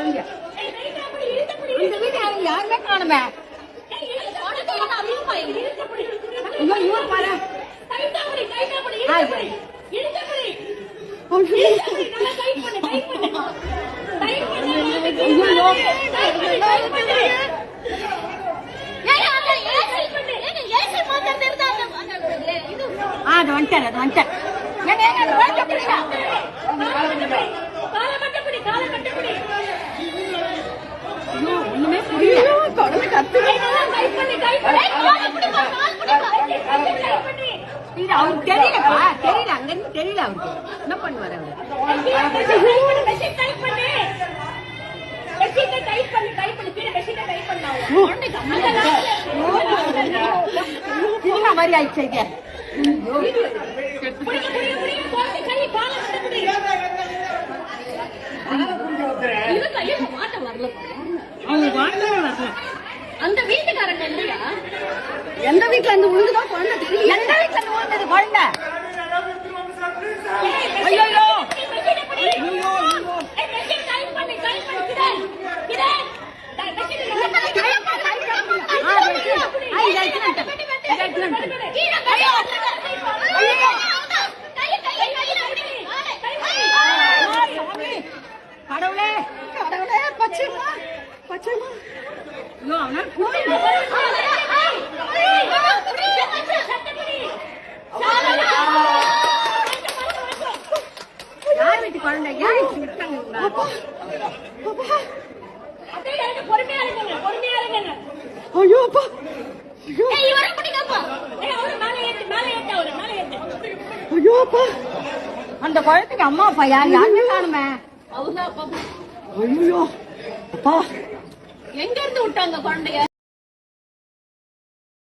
குழந்தைய இந்த வீட்டு யாருமே காணுமே. இவர் பாரு அது வந்துட்டார் அது வந்துட்டார். ஒண்ணுமே புரியல. அவருக்கு தெரியலப்பா, தெரியல அங்க இருந்து தெரியல அவருக்கு என்ன பண்ணுவாரு அவரு. சினிமா மாதிரி ஆயிடுச்சு இது. அந்த வீட்டுக்காரங்க இல்லையா? எந்த வீட்டுல இருந்து உழுதுதான் குழந்தை தெரியல. எந்த வீட்டுல இருந்து உழுந்தது குழந்தை? ஐயோ கடவுளே கடவுளே பச்சைமா பச்சைமா. ஐயோ அவனா யார் வீட்டு குழந்தை யார் விட்டாங்க? ஐயோ அப்பா ஐயோ அப்பா அந்த குழந்தைக்கு அம்மா அப்பா யார் யாருமே காணுமே. அவங்க ஐயோ அப்பா எங்க இருந்து விட்டாங்க குழந்தைய?